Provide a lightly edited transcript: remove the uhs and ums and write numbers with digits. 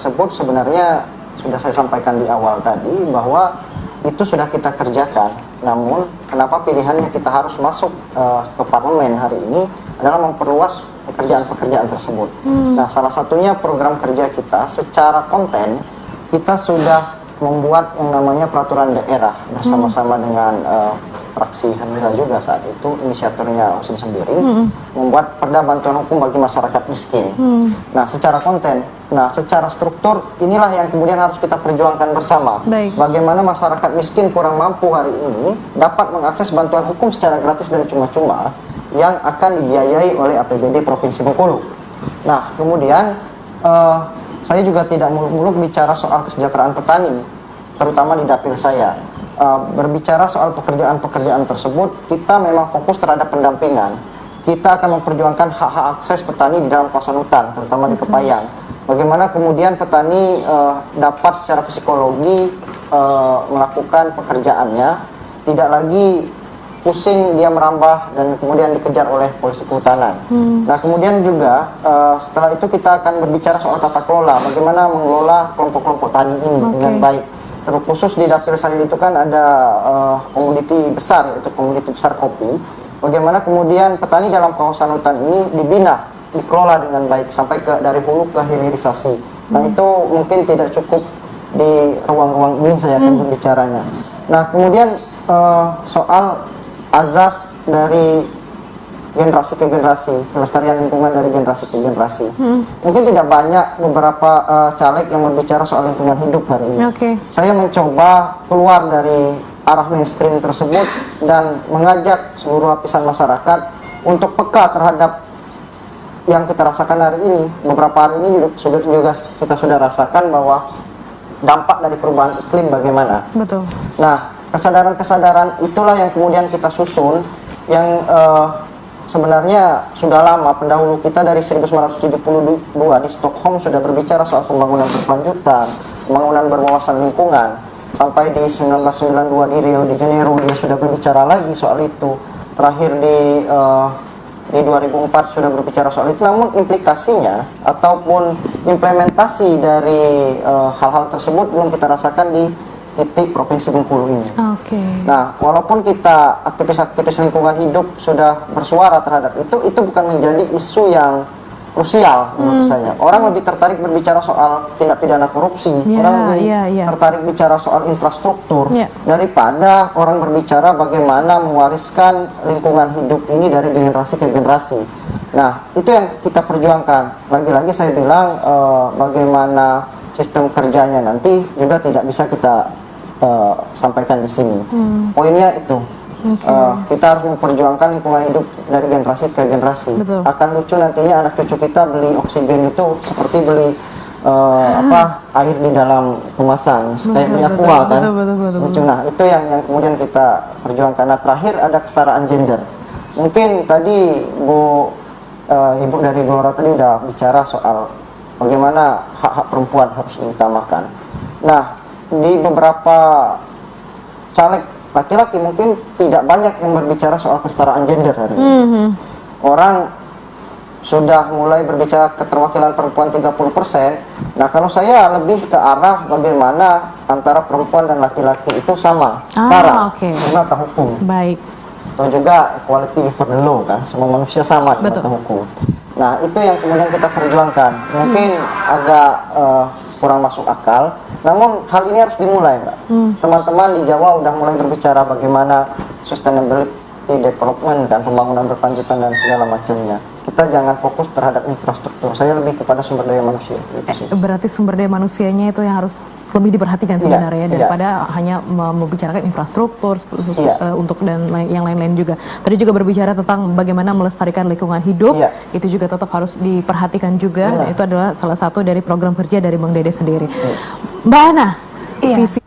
tersebut sebenarnya sudah saya sampaikan di awal tadi bahwa itu sudah kita kerjakan. Namun kenapa pilihannya kita harus masuk ke parlemen hari ini adalah memperluas pekerjaan-pekerjaan tersebut. Nah, salah satunya program kerja kita secara konten kita sudah membuat yang namanya peraturan daerah bersama-sama dengan fraksi Hanura juga saat itu, inisiatornya Husin Sembiring, membuat perda bantuan hukum bagi masyarakat miskin. Nah, secara konten, nah secara struktur inilah yang kemudian harus kita perjuangkan bersama. Bagaimana masyarakat miskin kurang mampu hari ini dapat mengakses bantuan hukum secara gratis dan cuma-cuma yang akan dibiayai oleh APBD Provinsi Bengkulu. Nah, kemudian saya juga tidak muluk-muluk bicara soal kesejahteraan petani, terutama di dapil saya. Berbicara soal pekerjaan-pekerjaan tersebut, kita memang fokus terhadap pendampingan. Kita akan memperjuangkan hak-hak akses petani di dalam kawasan hutan, terutama di Kepayang. Bagaimana kemudian petani dapat secara psikologi melakukan pekerjaannya, tidak lagi pusing dia merambah dan kemudian dikejar oleh polisi kehutanan. Nah, kemudian juga setelah itu kita akan berbicara soal tata kelola, bagaimana mengelola kelompok-kelompok tani ini dengan baik. Terkhusus di dapil saya itu kan ada komoditi besar, yaitu komoditi besar kopi. Bagaimana kemudian petani dalam kawasan hutan ini dibina, dikelola dengan baik sampai dari hulu ke hilirisasi. Nah, itu mungkin tidak cukup di ruang-ruang ini saya akan berbicaranya. Nah, kemudian soal azas dari generasi ke generasi, kelestarian lingkungan dari generasi ke generasi. Mungkin tidak banyak beberapa caleg yang berbicara soal lingkungan hidup hari ini. Saya mencoba keluar dari arah mainstream tersebut dan mengajak seluruh lapisan masyarakat untuk peka terhadap yang kita rasakan hari ini. Beberapa hari ini juga kita sudah rasakan bahwa dampak dari perubahan iklim bagaimana. Nah, kesadaran-kesadaran itulah yang kemudian kita susun, yang sebenarnya sudah lama pendahulu kita dari 1972 di Stockholm sudah berbicara soal pembangunan berkelanjutan, pembangunan berwawasan lingkungan. Sampai di 1992 di Rio de Janeiro dia sudah berbicara lagi soal itu. Terakhir di 2004 sudah berbicara soal itu. Namun implikasinya ataupun implementasi dari hal-hal tersebut belum kita rasakan di titik Provinsi Bengkulu ini. Nah, walaupun kita aktivis-aktivis lingkungan hidup sudah bersuara terhadap itu bukan menjadi isu yang krusial menurut saya. Orang lebih tertarik berbicara soal tindak pidana korupsi, orang lebih tertarik bicara soal infrastruktur daripada orang berbicara bagaimana mewariskan lingkungan hidup ini dari generasi ke generasi. Nah, itu yang kita perjuangkan. Lagi-lagi saya bilang bagaimana sistem kerjanya nanti juga tidak bisa kita sampaikan di sini. Poinnya itu kita harus memperjuangkan lingkungan hidup dari generasi ke generasi. Akan lucu nantinya anak cucu kita beli oksigen itu seperti beli air di dalam kemasan, kayak beli aqua kan. Lucu. Nah, itu yang kemudian kita perjuangkan. Nah, terakhir ada kesetaraan gender. Mungkin tadi Ibu dari Gelora tadi udah bicara soal bagaimana hak-hak perempuan harus diutamakan. Nah, di beberapa caleg laki-laki mungkin tidak banyak yang berbicara soal kesetaraan gender hari ini. Orang sudah mulai berbicara keterwakilan perempuan 30%. Nah, kalau saya lebih ke arah bagaimana antara perempuan dan laki-laki itu sama, setara di mata hukum. Atau juga equality before the law kan, semua manusia sama di mata hukum. Nah, itu yang kemudian kita perjuangkan. Mungkin agak kurang masuk akal, namun hal ini harus dimulai, Mbak. Teman-teman di Jawa udah mulai berbicara bagaimana sustainability development dan pembangunan berkelanjutan dan segala macamnya. Kita jangan fokus terhadap infrastruktur. Saya lebih kepada sumber daya manusia. Berarti sumber daya manusianya itu yang harus lebih diperhatikan sebenarnya daripada hanya membicarakan infrastruktur untuk dan yang lain-lain juga. Tadi juga berbicara tentang bagaimana melestarikan lingkungan hidup. Itu juga tetap harus diperhatikan juga. Dan itu adalah salah satu dari program kerja dari Bang Dede sendiri. Mbak Ana, visi